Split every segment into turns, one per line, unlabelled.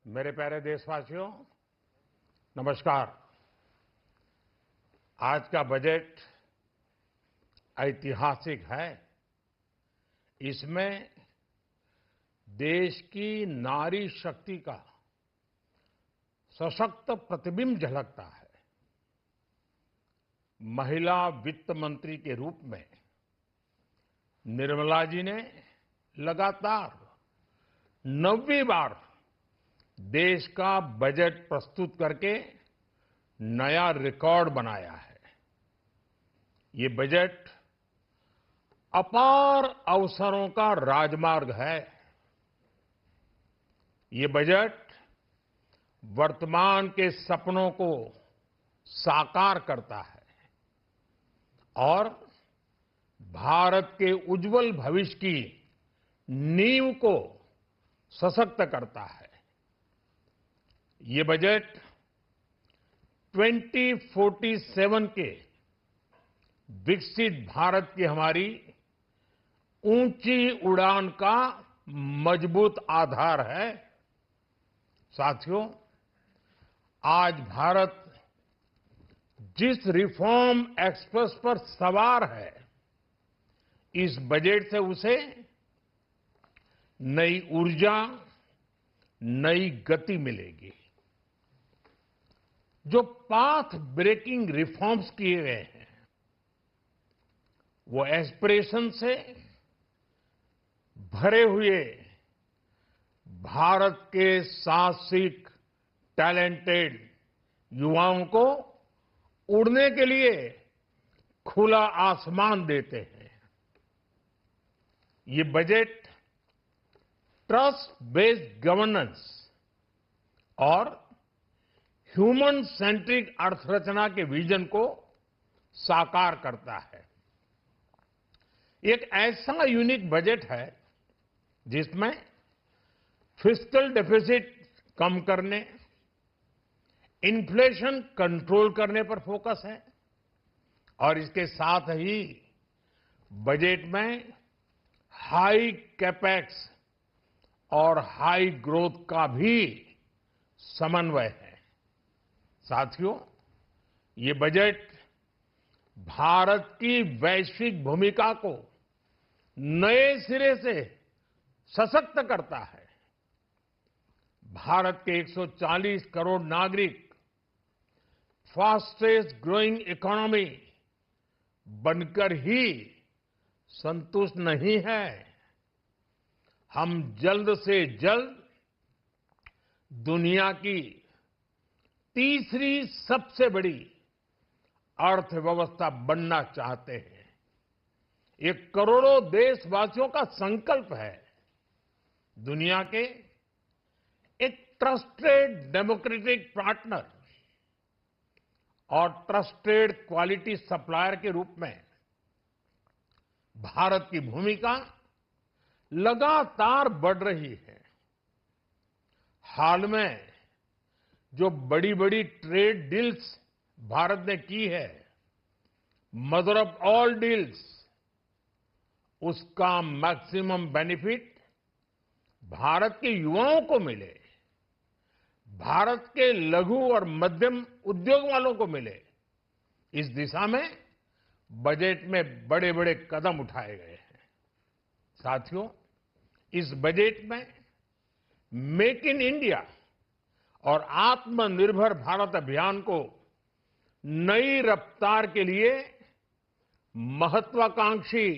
मेरे प्यारे देशवासियों, नमस्कार। आज का बजट ऐतिहासिक है। इसमें देश की नारी शक्ति का सशक्त प्रतिबिंब झलकता है। महिला वित्त मंत्री के रूप में निर्मला जी ने लगातार 9वीं बार देश का बजट प्रस्तुत करके नया रिकॉर्ड बनाया है। ये बजट अपार अवसरों का राजमार्ग है। ये बजट वर्तमान के सपनों को साकार करता है और भारत के उज्जवल भविष्य की नींव को सशक्त करता है। ये बजट 2047 के विकसित भारत की हमारी ऊंची उड़ान का मजबूत आधार है। साथियों, आज भारत जिस रिफॉर्म एक्सप्रेस पर सवार है, इस बजट से उसे नई ऊर्जा, नई गति मिलेगी। जो पाथ ब्रेकिंग रिफॉर्म्स किए गए हैं, वो एस्पिरेशन से भरे हुए भारत के साहसिक, टैलेंटेड युवाओं को उड़ने के लिए खुला आसमान देते हैं। ये बजट ट्रस्ट बेस्ड गवर्नेंस और ह्यूमन सेंट्रिक अर्थरचना के विजन को साकार करता है। एक ऐसा यूनिक बजट है जिसमें फिस्कल डेफिसिट कम करने, इन्फ्लेशन कंट्रोल करने पर फोकस है और इसके साथ ही बजट में हाई कैपेक्स और हाई ग्रोथ का भी समन्वय है। साथियों, ये बजट भारत की वैश्विक भूमिका को नए सिरे से सशक्त करता है। भारत के 140 करोड़ नागरिक फास्टेस्ट ग्रोइंग इकोनॉमी बनकर ही संतुष्ट नहीं है। हम जल्द से जल्द दुनिया की तीसरी सबसे बड़ी अर्थव्यवस्था बनना चाहते हैं। ये करोड़ों देशवासियों का संकल्प है। दुनिया के एक ट्रस्टेड डेमोक्रेटिक पार्टनर और ट्रस्टेड क्वालिटी सप्लायर के रूप में भारत की भूमिका लगातार बढ़ रही है। हाल में जो बड़ी बड़ी ट्रेड डील्स भारत ने की है, मदर ऑफ ऑल डील्स, उसका मैक्सिमम बेनिफिट भारत के युवाओं को मिले, भारत के लघु और मध्यम उद्योग वालों को मिले। इस दिशा में बजट में बड़े बड़े कदम उठाए गए हैं। साथियों, इस बजट में मेक इन इंडिया और आत्मनिर्भर भारत अभियान को नई रफ्तार के लिए महत्वाकांक्षी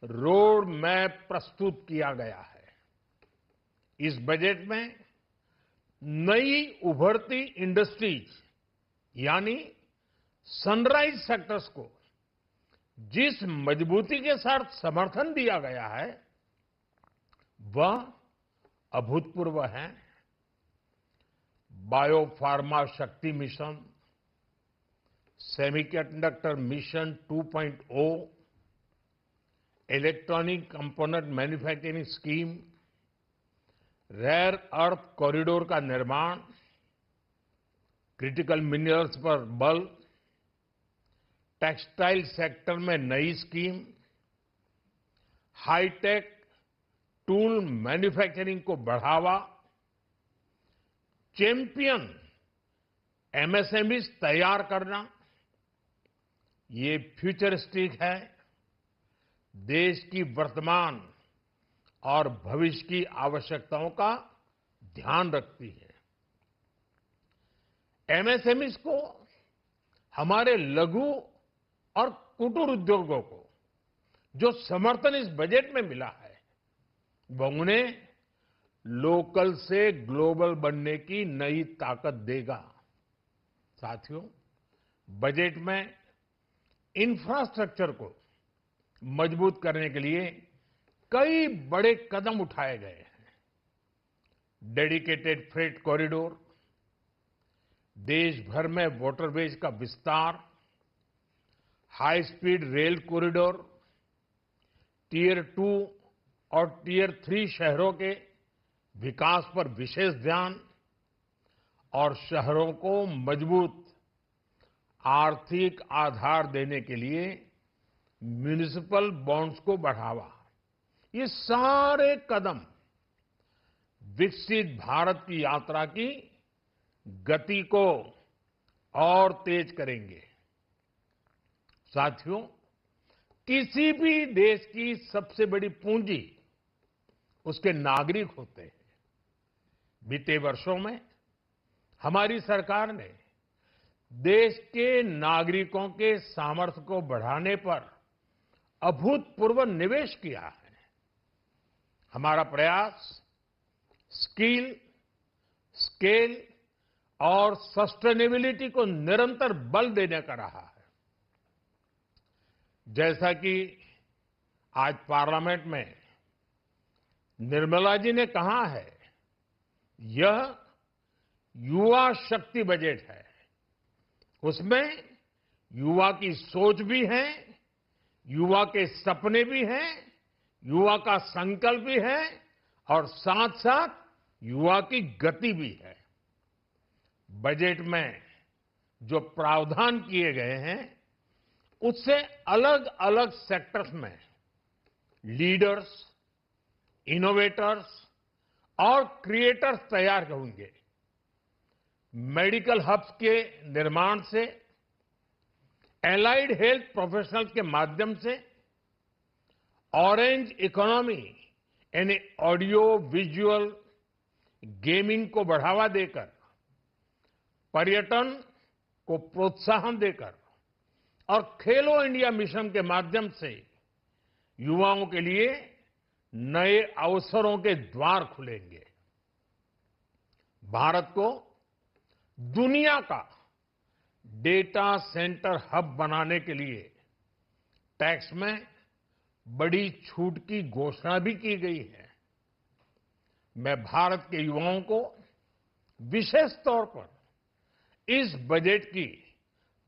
रोड मैप प्रस्तुत किया गया है। इस बजट में नई उभरती इंडस्ट्रीज यानी सनराइज सेक्टर्स को जिस मजबूती के साथ समर्थन दिया गया है, वह अभूतपूर्व है। Bio pharma Shakti mission, semiconductor mission 2.0, electronic component manufacturing scheme, rare earth corridor का निर्माण, क्रिटिकल मिनरल्स पर बल, टेक्सटाइल सेक्टर में नई स्कीम, हाईटेक टूल मैन्युफैक्चरिंग को बढ़ावा, चैंपियन एमएसएमईज तैयार करना, ये फ्यूचरिस्टिक है, देश की वर्तमान और भविष्य की आवश्यकताओं का ध्यान रखती है। एमएसएमईज को, हमारे लघु और कुटीर उद्योगों को जो समर्थन इस बजट में मिला है, वो उन्हें लोकल से ग्लोबल बनने की नई ताकत देगा। साथियों, बजट में इंफ्रास्ट्रक्चर को मजबूत करने के लिए कई बड़े कदम उठाए गए हैं। डेडिकेटेड फ्रेट कॉरिडोर, देश भर में वाटरवेज का विस्तार, high speed rail corridor, tier 2 और टियर 3 शहरों के विकास पर विशेष ध्यान और शहरों को मजबूत आर्थिक आधार देने के लिए म्युनिसिपल बॉन्ड्स को बढ़ावा, ये सारे कदम विकसित भारत की यात्रा की गति को और तेज करेंगे। साथियों, किसी भी देश की सबसे बड़ी पूंजी उसके नागरिक होते हैं। बीते वर्षों में हमारी सरकार ने देश के नागरिकों के सामर्थ्य को बढ़ाने पर अभूतपूर्व निवेश किया है। हमारा प्रयास स्किल, स्केल और सस्टेनेबिलिटी को निरंतर बल देने का रहा है। जैसा कि आज पार्लियामेंट में निर्मला जी ने कहा है, यह युवा शक्ति बजट है। उसमें युवा की सोच भी है, युवा के सपने भी हैं, युवा का संकल्प भी है और साथ साथ युवा की गति भी है। बजट में जो प्रावधान किए गए हैं, उससे अलग अलग सेक्टर्स में लीडर्स, इनोवेटर्स और क्रिएटर्स तैयार होंगे। मेडिकल हब्स के निर्माण से, एलाइड हेल्थ प्रोफेशनल्स के माध्यम से, ऑरेंज इकोनॉमी यानी ऑडियो विजुअल गेमिंग को बढ़ावा देकर, पर्यटन को प्रोत्साहन देकर और खेलो इंडिया मिशन के माध्यम से युवाओं के लिए नए अवसरों के द्वार खुलेंगे। भारत को दुनिया का डेटा सेंटर हब बनाने के लिए टैक्स में बड़ी छूट की घोषणा भी की गई है। मैं भारत के युवाओं को विशेष तौर पर इस बजट की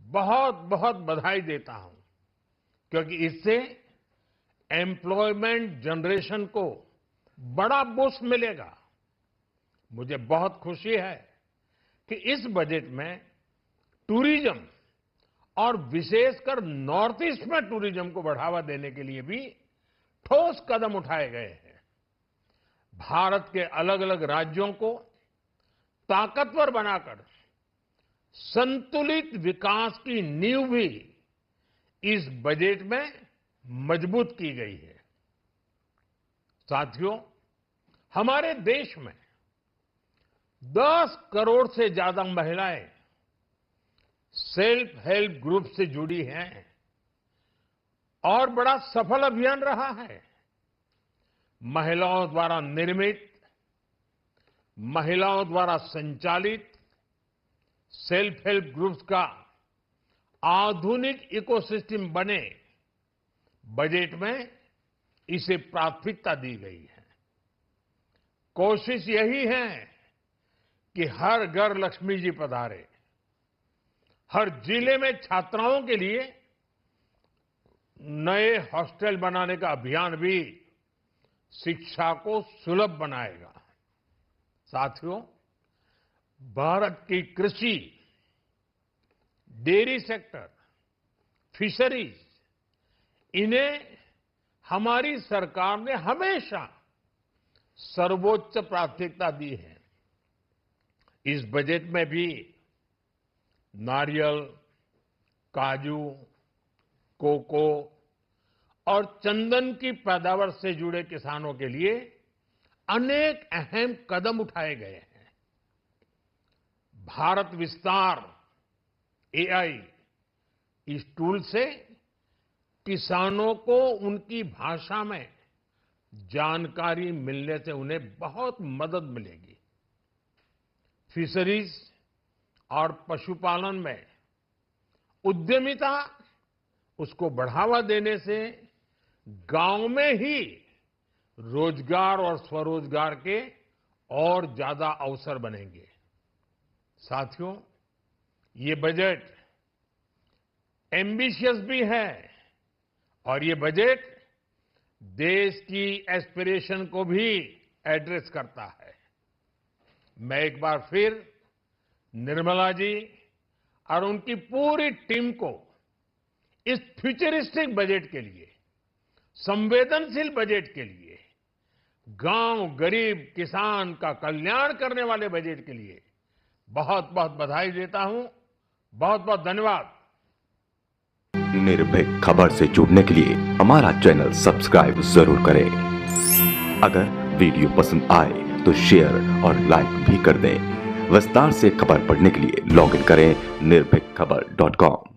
बहुत बहुत बधाई देता हूं, क्योंकि इससे एम्प्लॉयमेंट जनरेशन को बड़ा बूस्ट मिलेगा। मुझे बहुत खुशी है कि इस बजट में टूरिज्म और विशेषकर नॉर्थ ईस्ट में टूरिज्म को बढ़ावा देने के लिए भी ठोस कदम उठाए गए हैं। भारत के अलग अलग राज्यों को ताकतवर बनाकर संतुलित विकास की नींव भी इस बजट में मजबूत की गई है। साथियों, हमारे देश में 10 करोड़ से ज्यादा महिलाएं सेल्फ हेल्प ग्रुप से जुड़ी हैं और बड़ा सफल अभियान रहा है। महिलाओं द्वारा निर्मित, महिलाओं द्वारा संचालित सेल्फ हेल्प ग्रुप्स का आधुनिक इकोसिस्टम बने, बजट में इसे प्राथमिकता दी गई है। कोशिश यही है कि हर घर लक्ष्मी जी पधारे। हर जिले में छात्राओं के लिए नए हॉस्टल बनाने का अभियान भी शिक्षा को सुलभ बनाएगा। साथियों, भारत की कृषि, डेयरी सेक्टर, फिशरीज, इन्हें हमारी सरकार ने हमेशा सर्वोच्च प्राथमिकता दी है। इस बजट में भी नारियल, काजू, कोको और चंदन की पैदावार से जुड़े किसानों के लिए अनेक अहम कदम उठाए गए हैं। भारत विस्तार एआई इस टूल से किसानों को उनकी भाषा में जानकारी मिलने से उन्हें बहुत मदद मिलेगी। फिशरीज और पशुपालन में उद्यमिता उसको बढ़ावा देने से गांव में ही रोजगार और स्वरोजगार के और ज्यादा अवसर बनेंगे। साथियों, ये बजट एम्बिशियस भी है और ये बजट देश की एस्पिरेशन को भी एड्रेस करता है। मैं एक बार फिर निर्मला जी और उनकी पूरी टीम को इस फ्यूचरिस्टिक बजट के लिए, संवेदनशील बजट के लिए, गांव, गरीब, किसान का कल्याण करने वाले बजट के लिए बहुत बहुत बधाई देता हूं। बहुत बहुत धन्यवाद।
निर्भीक खबर से जुड़ने के लिए हमारा चैनल सब्सक्राइब जरूर करें। अगर वीडियो पसंद आए तो शेयर और लाइक भी कर दें। विस्तार से खबर पढ़ने के लिए लॉगिन करें निर्भीकखबर.com।